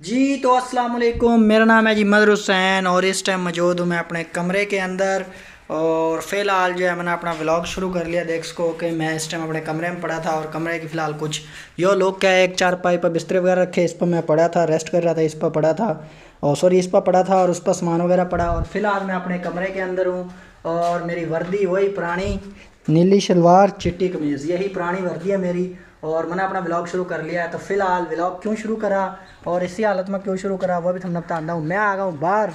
जी तो अस्सलाम वालेकुम, मेरा नाम है जी मदर हुसैन और इस टाइम मौजूद हूँ मैं अपने कमरे के अंदर। और फ़िलहाल जो है मैंने अपना व्लॉग शुरू कर लिया। देख सको कि मैं इस टाइम अपने कमरे में पड़ा था और कमरे की फ़िलहाल कुछ यो लोग क्या है, एक चारपाई पर बिस्तर वगैरह रखे, इस पर मैं पड़ा था, रेस्ट कर रहा था, इस पर पड़ा था और सॉरी इस पर पड़ा था और उस पर सामान वगैरह पड़ा। और फ़िलहाल मैं अपने कमरे के अंदर हूँ और मेरी वर्दी वही पुरानी नीली शलवार चिट्टी कमीज़, यही पुरानी वर्दी है मेरी। और मैंने अपना व्लॉग शुरू कर लिया है। तो फ़िलहाल व्लॉग क्यों शुरू करा और इसी हालत में क्यों शुरू करा वो भी तुमने बताना हूँ। मैं आ गया हूँ बाहर।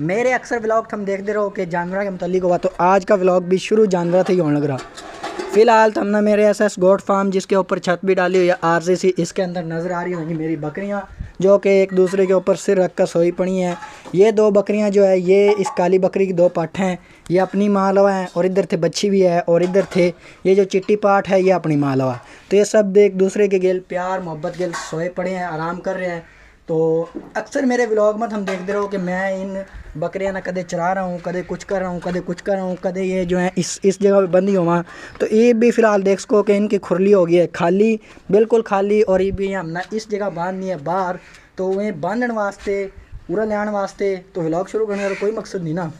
मेरे अक्सर व्लॉग तुम देखते रहो कि जानवर के मुतालिक हुआ, तो आज का व्लॉग भी शुरू जानवर से ही होने लग रहा। फ़िलहाल तो हमने मेरे एसएस गोट फार्म जिसके ऊपर छत भी डाली हुई है आरसीसी, इसके अंदर नज़र आ रही होंगी मेरी बकरियाँ जो कि एक दूसरे के ऊपर सिर रख कर सोई पड़ी हैं। ये दो बकरियाँ जो है, ये इस काली बकरी की दो पाठ हैं, ये अपनी मालवा हैं और इधर थे बच्ची भी है और इधर थे ये जो चिट्टी पाठ है ये अपनी मालवा। तो ये सब एक दूसरे के गेल प्यार मोहब्बत गेल सोए पड़े हैं, आराम कर रहे हैं। तो अक्सर मेरे व्लॉग में हम देखते रहो कि मैं इन बकरियां ना कदे चरा रहा हूँ, कदे कुछ कर रहा हूँ, कदे कुछ कर रहा हूँ, कदे ये जो है इस जगह पे बंदी हुआ। तो ये भी फ़िलहाल देख सको कि इनकी खुरली हो गई है खाली, बिल्कुल खाली। और ये भी हमने इस जगह बांधनी है बाहर, तो उन्हें बांधने वास्ते पूरा लियान वास्ते तो व्लॉग शुरू करने का कोई मकसद नहीं ना,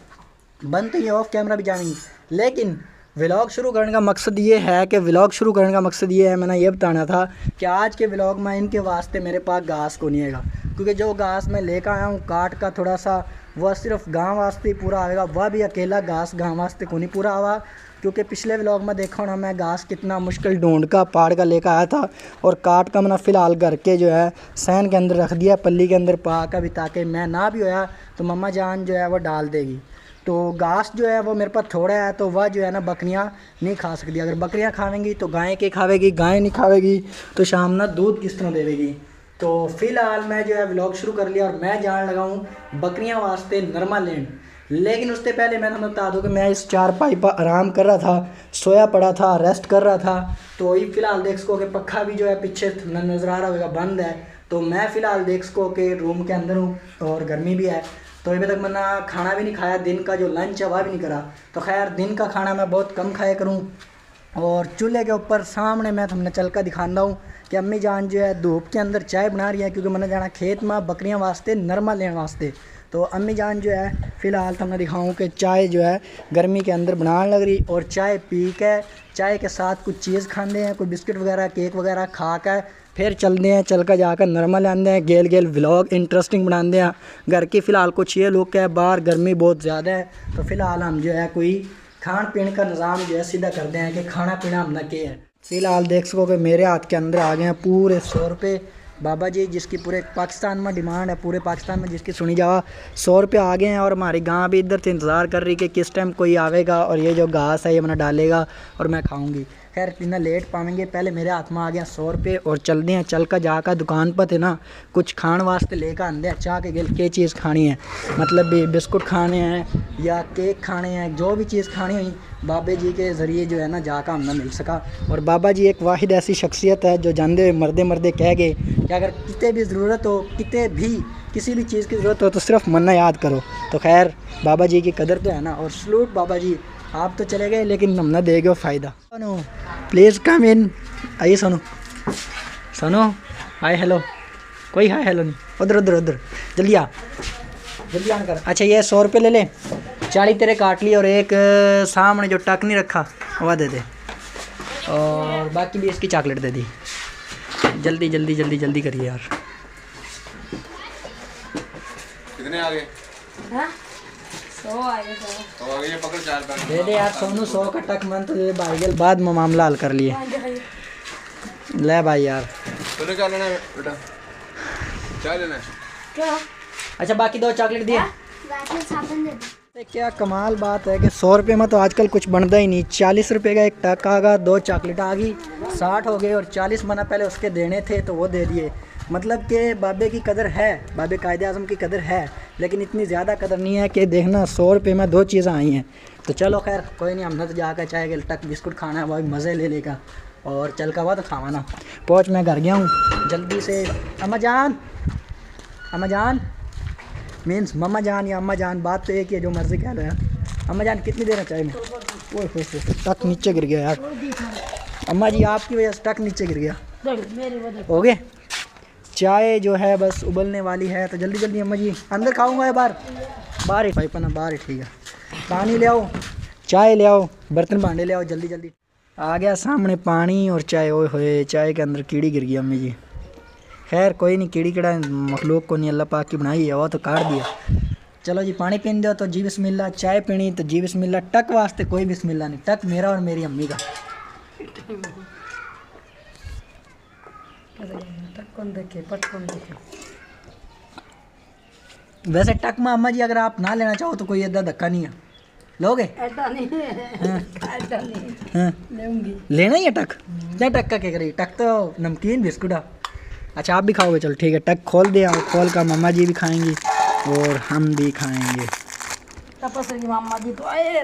बंद तो ये ऑफ कैमरा भी जानेंगी। लेकिन व्लॉग शुरू करने का मकसद ये है कि व्लॉग शुरू करने का मकसद ये है, मैंने ये बताना था कि आज के व्लॉग में इनके वास्ते मेरे पास घास को नहीं आएगा, क्योंकि जो घास मैं लेकर आया हूँ काट का थोड़ा सा, वह सिर्फ गांव वास्ते ही पूरा आएगा, वह भी अकेला घास गांव वास्ते को नहीं पूरा आवा। क्योंकि पिछले व्लॉग में देखा ना मैं घास कितना मुश्किल ढूंढ का पाड़ का लेकर आया था और काट का मैंने फ़िलहाल घर के जो है सैन के अंदर रख दिया, पल्ली के अंदर पा का भी, ताकि मैं ना भी होया तो मम्मा जान जो है वो डाल देगी। तो घास जो है वो मेरे पास थोड़ा है, तो वह जो है ना बकरियां नहीं खा सकती। अगर बकरियां खावेंगी तो गाय के खावेगी, गाय नहीं खावेगी तो शाम ना दूध किस तरह देवेगी। तो फ़िलहाल मैं जो है व्लॉग शुरू कर लिया और मैं जान लगा हूँ बकरियां वास्ते नरमा लैंड। लेकिन उससे पहले मैं तुम्हें बता दूँ कि मैं इस चारपाई पर आराम कर रहा था, सोया पड़ा था, रेस्ट कर रहा था। तो ये फ़िलहाल देख सको कि पक्खा भी जो है पीछे नज़र आ रहा होगा बंद है। तो मैं फ़िलहाल देख सको कि रूम के अंदर हूँ और गर्मी भी है। तो अभी तक मैंने खाना भी नहीं खाया, दिन का जो लंच है वह भी नहीं करा। तो खैर दिन का खाना मैं बहुत कम खाया करूँ। और चूल्हे के ऊपर सामने मैं तुमने चल कर दिखाता हूँ कि अम्मी जान जो है धूप के अंदर चाय बना रही है, क्योंकि मैंने जाना खेत में बकरियाँ वास्ते नरमा लेने वास्ते। तो अम्मी जान जो है फ़िलहाल तुमने दिखाऊँ कि चाय जो है गर्मी के अंदर बनाने लग रही, और चाय पी के चाय के साथ कुछ चीज़ खाते हैं, कोई बिस्किट वगैरह केक वगैरह खा कर फिर चलते हैं, चल कर जाकर नरमा लाते हैं, गेल गेल व्लॉग इंटरेस्टिंग बनाते हैं घर की। फ़िलहाल कुछ ये लोग क्या बाहर गर्मी बहुत ज़्यादा है, तो फ़िलहाल हम जो है कोई खान पीने का निज़ाम जो है सीधा करते हैं कि खाना पीना हमने क्या है। फ़िलहाल देख सको कि मेरे हाथ के अंदर आ गए हैं पूरे 100 रुपये बाबा जी, जिसकी पूरे पाकिस्तान में डिमांड है, पूरे पाकिस्तान में जिसकी सुनी जावा 100 रुपये आ गए हैं। और हमारी गाँ भी इधर से इंतज़ार कर रही कि किस टाइम कोई आवेगा और ये जो घास है ये मैंने डालेगा और मैं खाऊंगी। खैर इतना लेट पाएंगे, पहले मेरे हाथ में आ गया 100 रुपये और चलते हैं, चल कर जाकर दुकान पर थे ना कुछ खान वास्ते लेकर आते हैं। चाह के गिल के चीज़ खानी है, मतलब भी बिस्कुट खाने हैं या केक खाने हैं, जो भी चीज़ खानी हुई बाबे जी के ज़रिए जो है ना जाकर हमने मिल सका। और बाबा जी एक वाहिद ऐसी शख्सियत है जो जानते हुए मरदे मरदे कह गए कि अगर कितने भी ज़रूरत हो, कितने भी किसी भी चीज़ की ज़रूरत हो तो सिर्फ मन्ना याद करो। तो खैर बाबा जी की कदर तो है ना, और सलूट बाबा जी, आप तो चले गए लेकिन हम ना देगा फ़ायदा। सोनू प्लीज़ कम इन, आइए सोनू, सोनू हाय हेलो, कोई हाय हेलो नहीं, उधर उधर उधर जल्दी आ, जल्दी आन कर। अच्छा ये 100 रुपये ले ले, 40 तेरे काट ली और एक सामने जो टक नहीं रखा वह दे दे, और बाकी भी इसकी चॉकलेट दे दी। जल्दी जल्दी जल्दी जल्दी करिए यार। कितने आ गए? 100 आ गए। 100 आ गए, ये पकड़ 4 पैक दे दे यार सोनू, 100 का टक मन तो दे भाई, गल बाद में मामला हल कर लिए। ले भाई यार, तूने क्या लेना है बेटा? क्या लेना है? क्या? अच्छा बाकी 2 चॉकलेट दिए। बाकी साबुन दे दो। क्या कमाल बात है कि 100 रुपये में तो आजकल कुछ बनता ही नहीं। 40 रुपये का एक टक आ गया, 2 चॉकलेट आ गई, 60 हो गए और 40 मना पहले उसके देने थे तो वो दे दिए। मतलब कि बाबे की कदर है, बाबे कायदे आज़म की कदर है, लेकिन इतनी ज़्यादा कदर नहीं है कि देखना 100 रुपये में 2 चीज़ें आई हैं। तो चलो खैर कोई नहीं, हमने तो जाकर चाहे कि टक बिस्कुट खाना है, वही मज़े ले लेगा और चल का हुआ तो खावाना। पहुँच मैं घर गया हूँ जल्दी से। अम्मा जान, अम्मा जान मीन्स मम्मा जान या अम्मा जान, बात तो एक ही है, जो मर्ज़ी कह लो यार। अम्मा जान कितनी देर चाय में? ओह टक नीचे गिर गया यार, अम्मा जी आपकी वजह से टक नीचे गिर गया। हो गए चाय जो है बस उबलने वाली है, तो जल्दी जल्दी अम्मा जी अंदर खाऊंगा या बाहर? बाहर ही भाई पना, बाहर ही ठीक है। पानी ले आओ, चाय ले आओ, बर्तन भांडे ले आओ, जल्दी जल्दी। आ गया सामने पानी और चाय। ओए होए, चाय के अंदर कीड़ी गिर गई अम्मी जी। खैर कोई नहीं, कीड़ी कीड़ा मखलूक को नहीं, अल्लाह पाक की बनाई है, वो तो काट दिया। चलो जी पानी पीन दो तो जी बिस्मिल्लाह, चाय पीनी तो जी बिस्मिल्लाह, टक वास्ते कोई बिस्मिल्लाह नहीं, टक मेरा और मेरी अम्मी का। वैसे टक में अम्मा जी अगर आप ना लेना चाहो तो कोई ऐसा धक्का नहीं है, लोगे? ऐसा नहीं हाँ। ऐसा नहीं हाँ। लेंगी। लेना ही है टक? क्या टक का क्या करेगी? टक तो नमकीन बिस्कुट है। अच्छा आप भी खाओगे, चलो ठीक है। टक खोल दे, और खोल कर मम्मा जी भी खाएंगी और हम भी खाएंगे। तपस्वी मामा जी तो आए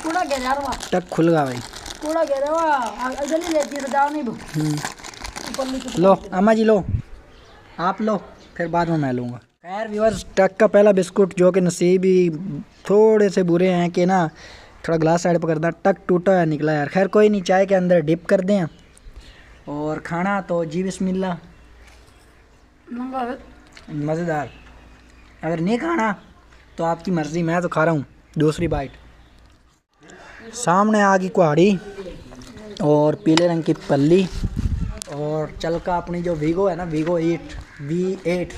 कूड़ा गिरा रहा, टक खुल गया भाई। कूड़ा गिरा रहा, जल्दी लेती तो जाओ नहीं दो ऊपर नीचे। लो अम्मा जी लो, आप लो, फिर बाद में मैं लूँगा। खैर व्यूअर्स, टक का पहला बिस्कुट जो कि नसीब ही थोड़े से बुरे हैं कि ना, थोड़ा ग्लास साइड पर कर दें, टक टूटा है निकला यार। खैर कोई नहीं, चाय के अंदर डिप कर दें और खाना तो जी बिस्मिल्लाह, मज़ेदार। अगर नहीं खाना तो आपकी मर्ज़ी, मैं तो खा रहा हूँ दूसरी बाइट। सामने आ गई कुहाड़ी और पीले रंग की पल्ली और चलका अपनी जो वीगो है ना, वीगो V8।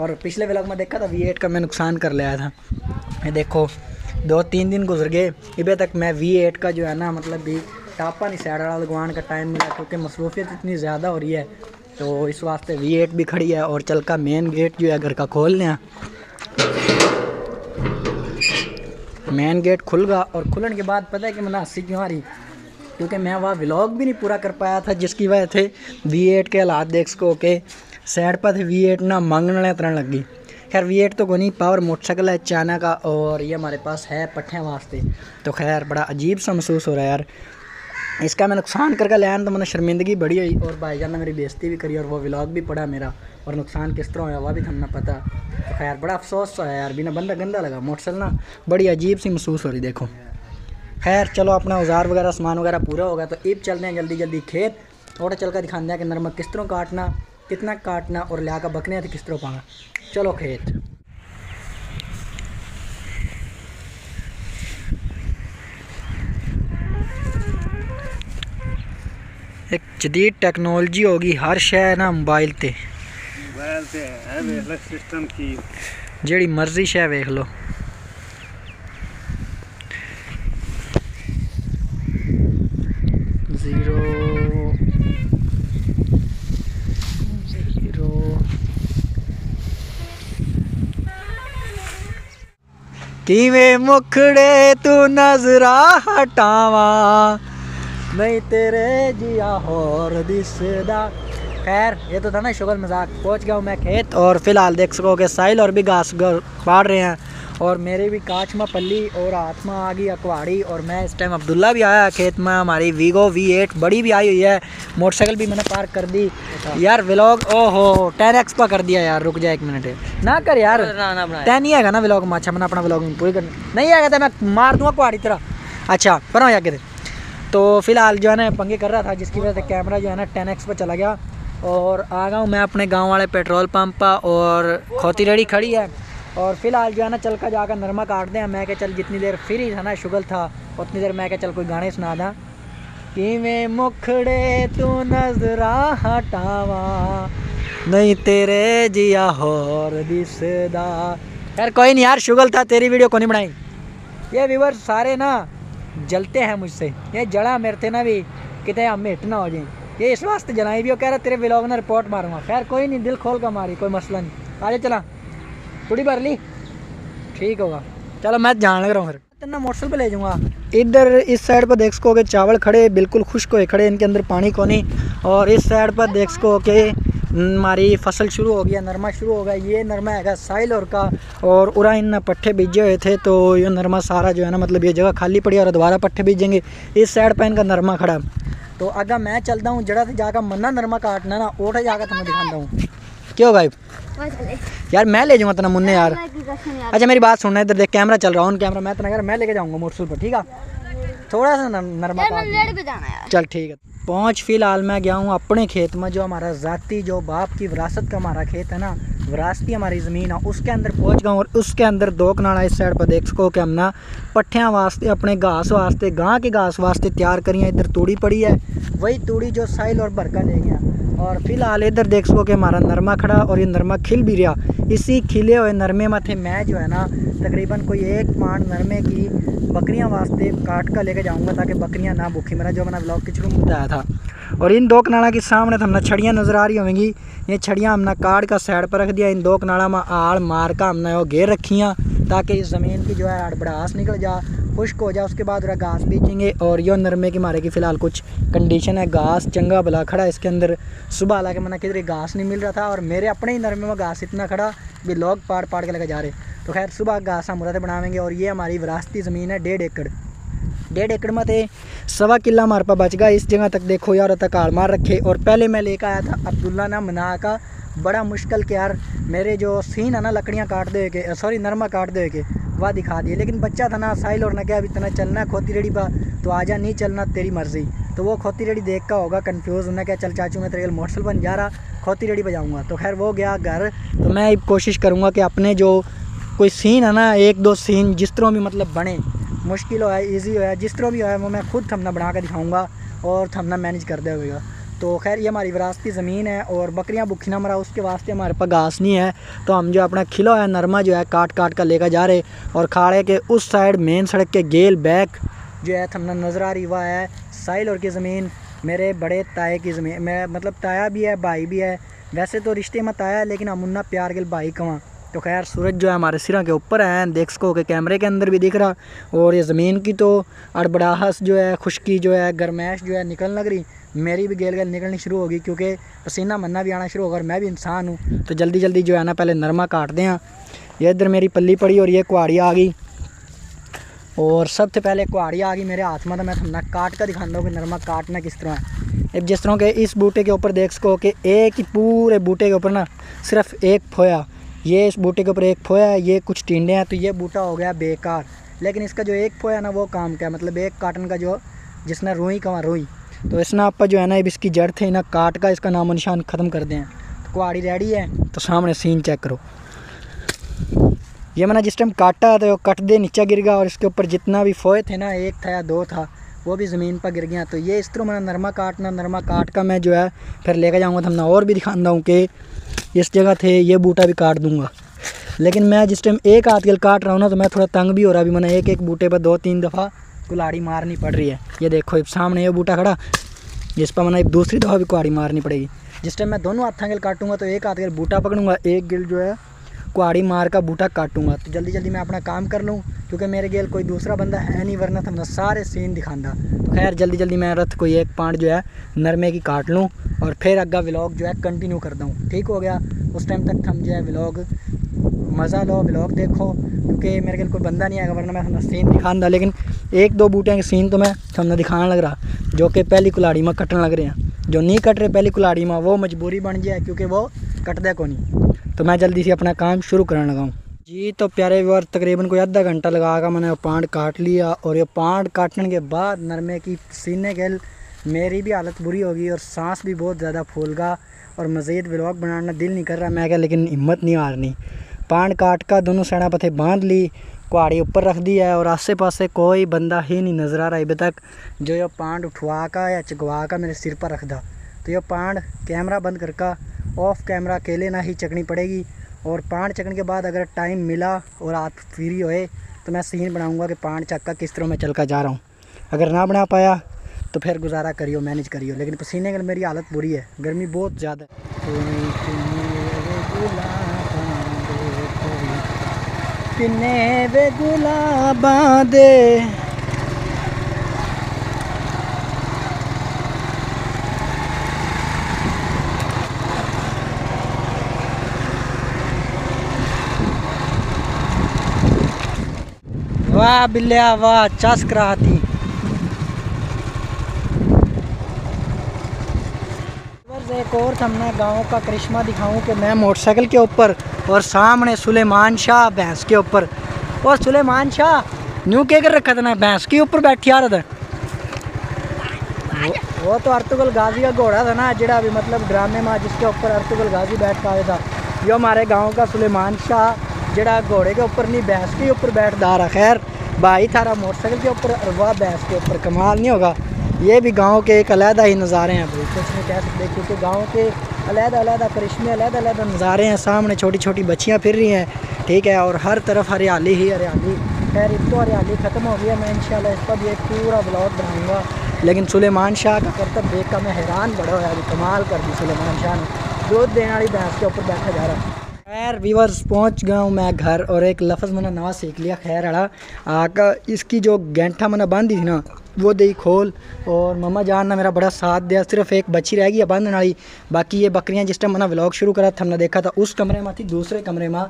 और पिछले व्लॉग में देखा था V8 का मैं नुकसान कर लिया था। ये देखो 2-3 दिन गुजर गए, अभी तक मैं V8 का जो है ना मतलब भी टापा नहीं सैड वाला लगवाने का टाइम मिला, क्योंकि मसरूफियत इतनी ज़्यादा हो रही है, तो इस वास्ते V8 भी खड़ी है। और चल का मेन गेट जो है घर का खोल लें, मेन गेट खुल गया। और खुलने के बाद पता है कि मैंने हंसी क्यों आ रही, क्योंकि मैं वह व्लॉग भी नहीं पूरा कर पाया था, जिसकी वजह से V8 के हालात देख सको के साइड पर थे V8 ना मांगने तरह लग गई। खैर V8 तो कोई नहीं, पावर मोटरसाइकिल है चाइना का, और ये हमारे पास है पट्ठे वास्ते। तो खैर बड़ा अजीब सा महसूस हो रहा है यार, इसका मैं नुकसान करके लाया तो मैंने शर्मिंदगी बड़ी हुई, और भाईजान ने मेरी बेइज्जती भी करी, और वो व्लॉग भी पड़ा मेरा, और नुकसान किस तरह हुआ वह भी थमना पता। तो खैर बड़ा अफसोस है यार, बिना बंदा गंदा लगा मोटरसाइकिल ना, बड़ी अजीब सी महसूस हो रही देखो। खैर चलो अपना औजार वगैरह सामान वगैरह पूरा होगा तो ईब चलते हैं जल्दी जल्दी खेत, और चल कर दिखाते हैं कि नरमा किस तरह काटना, कितना काटना, और लिया कर बकने थे किस तरह पाना। चलो खेत। एक जदीद टेक्नोलॉजी होगी, हर शय ना मोबाइल ते है, वेख लो सिस्टम की जेड़ी मर्जी शय वेख लो। ज़ीरो किवें मुखड़े तू नजरा हटावा, नहीं तेरे जिया होर दिसदा। खैर ये तो था ना शुगर मजाक। पहुंच गया हूँ मैं खेत, और फिलहाल देख सकोगे साहिल और भी घास काट रहे हैं, और मेरे भी काच में पल्ली और हाथ में आ गई अकवाड़ी। और मैं इस टाइम अब्दुल्ला भी आया खेत में, हमारी वीगो V8 बड़ी भी आई हुई है, मोटरसाइकिल भी मैंने पार्क कर दी। यार व्लॉग ओहो 10x पर कर दिया यार, रुक जा 1 मिनट ना कर यार, तय नहीं है ना व्लॉग में। अच्छा मैंने अपना व्लॉग पूरी कर नहीं आएगा तो मैं मार दूंगा कुहाड़ी तरह। अच्छा पर आगे तो फिलहाल जो है ना पंगे कर रहा था, जिसकी वजह से कैमरा जो है ना 10x पर चला गया, और आ गया हूँ मैं अपने गांव वाले पेट्रोल पंप पर, और खोती रेडी खड़ी है। और फिलहाल जो है ना चल कर जाकर नरमा काट दें। मैं क्या चल जितनी देर फ्री था ना शुगल था, उतनी देर मैं क्या चल कोई गाने सुना दा, किवें मुखड़े तू नजरा हटावा, नहीं तेरे जिया होर दिसदा। यार कोई नहीं यार, शुगल था, तेरी वीडियो को नहीं बनाई। ये व्यूअर्स सारे ना जलते हैं मुझसे, ये जड़ा मेरे थे ना भी कितने हम हिट ना हो जाए, ये इस वास्ते जलाई भी। वो कह रहा तेरे व्लॉग में रिपोर्ट मारूंगा। खैर कोई नहीं, दिल खोल कर मारी, कोई मसला नहीं। आजा चला थोड़ी भर ली, ठीक होगा। चलो मैं जान लग रहा हूँ, फिर तेना मोटरसाइकिल पे ले जाऊँगा। इधर इस साइड पर देख सको कि चावल खड़े बिल्कुल खुश्क होए खड़े, इनके अंदर पानी को नहीं। और इस साइड पर देख सको कि हमारी फसल शुरू हो गया, नरमा शुरू हो गया। ये नरमा है साहिल और का, और उरा इन पट्ठे बीजे हुए थे, तो ये नरमा सारा जो है ना मतलब ये जगह खाली पड़ी और दोबारा पट्ठे बीजेंगे। इस साइड पर इनका नरमा खड़ा। तो अगर मैं चलता हूँ जड़ा से जाकर मन्ना नरमा काटना ना, ओठे जाकर तुम्हें दिखाता हूँ। क्यों भाई यार मैं ले जाऊँगा तना मुन्ने यार। अच्छा मेरी बात सुनना, इधर देख कैमरा चल रहा है, ऑन कैमरा। मैं तना यार मैं लेके जाऊँगा मोटरसाइकिल पर, ठीक है? थोड़ा सा नरमा काट, चल ठीक है। पहुँच फ़िलहाल मैं गया हूँ अपने खेत में, जो हमारा ज़ाती जो बाप की विरासत का हमारा खेत है ना, विरासती हमारी ज़मीन है, उसके अंदर पहुँच गया हूँ। और उसके अंदर 2 कनाड़ा इस साइड पर देख सको कि हम ना पट्ठियाँ वास्ते अपने घास वास्ते गां के घास वास्ते तैयार करी है। इधर तूड़ी पड़ी है, वही तूड़ी जो साहिल और बरका ले गया। और फिलहाल इधर देख सको कि हमारा नरमा खड़ा, और ये नरमा खिल भी रहा। इसी खिले हुए नरमे में थे मैं जो है ना तकरीबन कोई 1 पांड नरमे की बकरियां वास्ते काट कर लेके जाऊंगा, ताकि बकरियां ना भूखी, मेरा जो मैंने ब्लॉग के शुरू में बताया था। और इन 2 कनाड़ा के सामने तो हमने छड़ियाँ नज़र आ रही होंगी, ये छड़ियाँ हमने काट का साइड पर रख दिया। इन 2 कनाड़ा में आड़ मार का हमने वो घेर रखियाँ, ताकि इस ज़मीन की जो है अड़बड़ास निकल जा, खुश्क हो जाए। उसके बाद वह घास बीजेंगे। और यो नरमे की मारे की फ़िलहाल कुछ कंडीशन है, घास चंगा भला खड़ा इसके अंदर। सुबह हालांकि मैंने किधर घास नहीं मिल रहा था, और मेरे अपने ही नरमे में घास इतना खड़ा भी लोग पाड़ पाड़ के लेके जा रहे। तो खैर सुबह घास हम मुरादे बनाएंगे। और ये हमारी विरासती ज़मीन है 1.5 एकड़। 1.5 एकड़ में थे 1.25 किला हमारे पास बच गया। इस जगह तक देखो यार, तक काड़ मार रखे। और पहले मैं लेकर आया था अब्दुल्ला ना मना का, बड़ा मुश्किल के यार मेरे जो सीन है ना लकड़ियाँ काट दे के, सॉरी नरमा काट दे के वह दिखा दिए। लेकिन बच्चा था ना साहिल, और ना क्या अभी इतना चलना खोती रेडी पर, तो आजा नहीं चलना तेरी मर्ज़ी। तो वो खोती रेडी देख का होगा कन्फ्यूज़, उन्हें क्या चल चाचू मैं तेरे मोटरसाइकिल बन जा रहा, खोती रेडी बजाऊँगा। तो खैर वो गया घर। तो मैं कोशिश करूँगा कि अपने जो कोई सीन है ना 1-2 सीन जिस तरह भी मतलब बने, मुश्किल हो ईजी हो, जिस तरह भी हो वो मैं खुद थमना बना कर दिखाऊँगा और थमना मैनेज कर दे होगा। तो खैर ये हमारी विरासती ज़मीन है, और बकरियां भूखी ना मरा उसके वास्ते हमारे पास घास नहीं है। तो हम जो अपना खिला है नरमा जो है काट काट कर लेकर जा रहे। और खाड़े के उस साइड मेन सड़क के गेल बैक जो है थमना नज़र आ रही वह है साहिल और की ज़मीन, मेरे बड़े ताए की ज़मीन। मैं मतलब ताया भी है भाई भी है, वैसे तो रिश्ते में ताया है, लेकिन हम उन्ना प्यार के भाई कमा। तो खैर सूरज जो है हमारे सिरों के ऊपर है, देख सको कि कैमरे के अंदर भी दिख रहा। और ये ज़मीन की तो अड़बड़ाहट जो है, खुश्की जो है, गर्मैश जो है निकलने लग रही। मेरी भी गेल निकलनी शुरू होगी, क्योंकि पसीना मरना भी आना शुरू होगा, और मैं भी इंसान हूँ। तो जल्दी जल्दी जो है ना पहले नरमा काट दें। ये इधर मेरी पल्ली पड़ी और ये कुहाड़ी आ गई, और सबसे पहले कुहाड़ी आ गई मेरे हाथ में। तो मैं थमना काट कर दिखाता हूँ कि नरमा काटना किस तरह है। अब जिस तरह के इस बूटे के ऊपर देख सको कि एक ही पूरे बूटे के ऊपर ना सिर्फ एक फोया, ये इस बूटे के ऊपर एक फोया है, ये कुछ टिंडे हैं। तो ये बूटा हो गया बेकार। लेकिन इसका जो एक फोया ना वो काम क्या, मतलब एक काटन का जो जिसने रुई कमा रुई, तो इसने आप जो है ना इसकी जड़ थे ना काट का इसका नामो निशान ख़त्म कर दें। तो कुहाड़ी रेडी है, तो सामने सीन चेक करो। ये मैंने जिस टाइम काटा तो कट दे नीचे गिर गया, और इसके ऊपर जितना भी फोए थे ना 1 था या 2 था वो भी ज़मीन पर गिर गया। तो ये इस तरह मैंने नरमा काट का मैं जो है फिर लेकर जाऊँगा। तो मैं और भी दिखाता हूँ कि इस जगह थे ये बूटा भी काट दूँगा। लेकिन मैं जिस टाइम एक हाथ के काट रहा हूँ ना तो मैं थोड़ा तंग भी हो रहा। अभी मैंने एक बूटे पर 2-3 दफ़ा कुल्हाड़ी मारनी पड़ रही है। ये देखो सामने ये बूटा खड़ा, जिस पर मैंने दूसरी दफ़ा भी कुल्हाड़ी मारनी पड़ेगी। जिस टाइम मैं दोनों हाथों के काटूँगा तो एक हाथ के बूटा पकड़ूँगा, एक गिल जो है कुहाड़ी मार का बूटा काटूँगा। तो जल्दी जल्दी मैं अपना काम कर लूँ, क्योंकि मेरे गेल कोई दूसरा बंदा है नहीं, वरना तो मैं सारे सीन दिखांदा। तो खैर जल्दी जल्दी मैं रथ कोई 1 पांड जो है नरमे की काट लूँ, और फिर अग्गा व्लॉग जो है कंटिन्यू कर दूँ। ठीक हो गया, उस टाइम तक हम जो है व्लॉग मज़ा लो, व्लॉग देखो, क्योंकि मेरे गेल कोई बंदा नहीं आएगा, वरना मैं हमने सीन दिखांदा। लेकिन 1-2 बूटे के सीन तो मैं हमने दिखाने लग रहा, जो कि पहली कुल्हाड़ी में कटने लग रहे हैं। जो नहीं कट रहे पहली कुल्हाड़ी में वो मजबूरी बन जाए, क्योंकि वो कटदे को नहीं। तो मैं जल्दी से अपना काम शुरू करने लगा हूँ जी। तो प्यारे व्यूअर तकरीबन कोई आधा घंटा लगा कर मैंने पांड काट लिया, और ये पांड काटने के बाद नरमे की सीने गेल मेरी भी हालत बुरी होगी, और सांस भी बहुत ज़्यादा फूल गया, और मज़ीद व्लॉग बनाना दिल नहीं कर रहा मैं क्या, लेकिन हिम्मत नहीं हारनी। पांड काट का दोनों साइडा पथे बांध ली, कुहाड़ी ऊपर रख दी है, और आसे पासे कोई बंदा ही नहीं नज़र आ रहा अभी तक जो ये पांड उठवा का या चगवा का मेरे सिर पर रख दा। तो ये पांड कैमरा बंद करके ऑफ कैमरा अकेले ना ही चकनी पड़ेगी। और पांड चकने के बाद अगर टाइम मिला और हाथ फ्री होए तो मैं सीन बनाऊंगा कि पांड चक्का किस तरह मैं चल कर जा रहा हूँ। अगर ना बना पाया तो फिर गुजारा करियो, मैनेज करियो। लेकिन पसीने की मेरी हालत बुरी है, गर्मी बहुत ज़्यादा है। पिन्ने वे गुलाबां दे वाह बिल्लिया वाह, चस्क रहा थी। एक और हमने गाँव का करिश्मा दिखाऊं कि मैं मोटरसाइकिल के ऊपर और सामने सुलेमान शाह भैंस के ऊपर। और सुलेमान शाह न्यू क्या कर रखा था ना, भैंस के ऊपर बैठी आ रहा था। वो तो अर्तुगरुल गाजी का घोड़ा था ना, जड़ा भी मतलब ड्रामे में जिसके ऊपर अर्तुगरुल गाजी बैठ पाया था। जो हमारे गांव का सुलेमान शाह जड़ा घोड़े के ऊपर नहीं भैंस के ऊपर बैठदा रहा। खैर भाई थारा मोटरसाइकिल के ऊपर और वह भैंस के ऊपर, कमाल नहीं होगा। ये भी गांव के एक अलहदा ही नज़ारे हैं भाई, कुछ नहीं कह सकते, क्योंकि गांव के अलहदा करिश्मे, अलहदा नज़ारे हैं। सामने छोटी छोटी बच्चियाँ फिर रही हैं, ठीक है, और हर तरफ हरियाली ही हरियाली। खैर अब तो हरियाली ख़त्म हो गई है, मैं इंशाल्लाह इस पर भी एक पूरा ब्लॉग बनाऊँगा। लेकिन सुलेमान शाह का करतब देख कर मैं हैरान बड़ा होया, अभी कमाल कर दी सुलेमान शाह ने, दूध देने वाली भैंस के ऊपर बैठा जा रहा है। खैर व्यूअर्स पहुंच गया हूँ मैं घर, और एक लफ्ज़ मैंने नवा सीख लिया खैर अड़ा आका। इसकी जो गैंठा मैंने बांधी थी ना, वो दे खोल, और मम्मा जान ने मेरा बड़ा साथ दिया। सिर्फ एक बच्ची रह गई है बांधने वाली, बाकी ये बकरियाँ जिस टाइम मैंने व्लॉग शुरू करा था हमने देखा था उस कमरे में थी। दूसरे कमरे में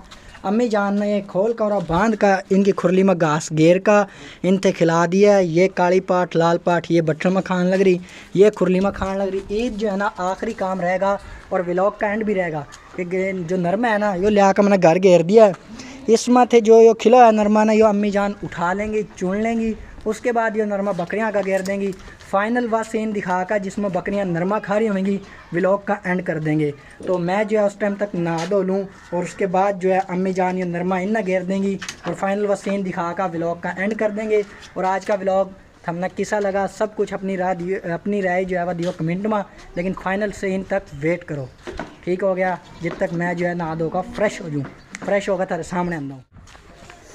अम्मी जान ने ये खोल कर और बांध का इनकी खुरली में घास घेर का इनते खिला दिया। ये काली पाठ लाल पाठ ये बट्टन में खाने लग रही, ये खुरली में खाने लग रही। ईद जो है ना आखिरी काम रहेगा और व्लॉग का एंड भी रहेगा कि जो नरमा है ना, यो लिया कर मैंने घर घेर दिया है। इसमें थे जो यो खिला है नरमा ना, यो अम्मी जान उठा लेंगी, चुन लेंगी। उसके बाद ये नरमा बकरियां का घेर देंगी। फाइनल वह सीन दिखाकर जिसमें बकरियां नरमा खा रही होंगी, व्लॉग का एंड कर देंगे। तो मैं जो है उस टाइम तक नहा धो लूँ, और उसके बाद जो है अम्मी जान ये नरमा इन्ना घेर देंगी, और फाइनल वह सीन दिखाकर व्लॉग का एंड कर देंगे। और आज का व्लॉग हमने किसा लगा सब कुछ अपनी राय जो है वह दियो कमेंट में, लेकिन फाइनल सीन तक वेट करो, ठीक हो गया। जब तक मैं जो है नहा धोकर फ्रेश हो जाऊँ, फ्रेश होकर तेरे सामने आना हूँ।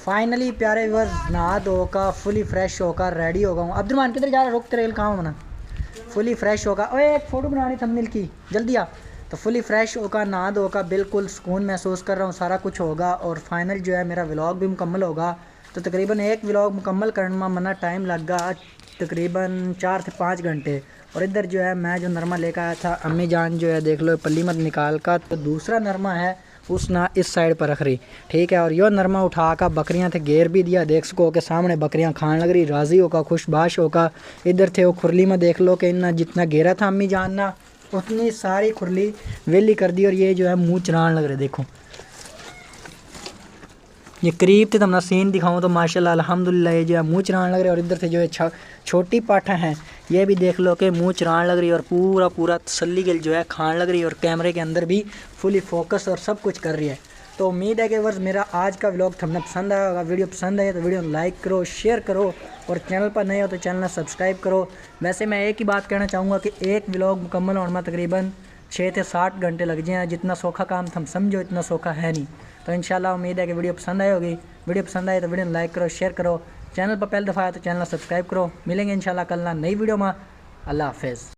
फाइनली प्यारे व्यूअर्स नहा धोकर फुली फ्रेश होकर रेडी हो गया हूँ। अब्दुलरहमान किधर जा रहा है, रुक तेरे कहाँ मना। फुली फ्रेश होकर, ओए एक फ़ोटो बनानी थंबनेल की, जल्दी आ। तो फुली फ्रेश होकर नहा धोकर बिल्कुल सुकून महसूस कर रहा हूँ, सारा कुछ होगा और फाइनल जो है मेरा व्लॉग भी मुकम्मल होगा। तो तकरीबन एक व्लॉग मुकम्मल करने में मना टाइम लग गया तकरीबन 4 से 5 घंटे। और इधर जो है मैं जो नरमा लेकर आया था, अम्मी जान जो है देख लो पल्ली मत निकाल कर, तो दूसरा नरमा है उस ना इस साइड पर रख रही, ठीक है। और यो नरमा उठा कर बकरियां थे घेर भी दिया, देख सको के सामने बकरियां खाने लग रही, राज़ी होकर खुशबाश होकर। इधर थे वो खुरली में देख लो कि इन्ना जितना घेरा था अम्मी जान ना, उतनी सारी खुरली वेली कर दी। और ये जो है मुँह चरान लग रहे, देखो ये करीब थे, तुमने सीन दिखाऊं तो माशाल्लाह अल्हम्दुलिल्लाह ये जो है मुँह चरान लग रहे। और इधर से जो है छोटी पाठा हैं, ये भी देख लो कि मुँह चरान लग रही है और पूरा तसल्ली गिल जो है खान लग रही है, और कैमरे के अंदर भी फुली फोकस और सब कुछ कर रही है। तो उम्मीद है कि वर्ष मेरा आज का व्लॉग तुमने पसंद आया होगा। वीडियो पसंद आए तो वीडियो लाइक करो, शेयर करो, और चैनल पर नए हो तो चैनल सब्सक्राइब करो। वैसे मैं एक ही बात कहना चाहूँगा कि एक व्लॉग मुकम्मल होने में तकरीबन 6 से 7 घंटे लग जाए। जितना सौखा काम तुम समझो इतना सौखा है नहीं। तो इंशाल्लाह उम्मीद है कि वीडियो पसंद आई होगी। वीडियो पसंद आए तो वीडियो लाइक करो, शेयर करो, चैनल पर पहली दफ़ा आया तो चैनल सब्सक्राइब करो। मिलेंगे इंशाल्लाह कल ना नई वीडियो में। अल्लाह हाफ़िज़।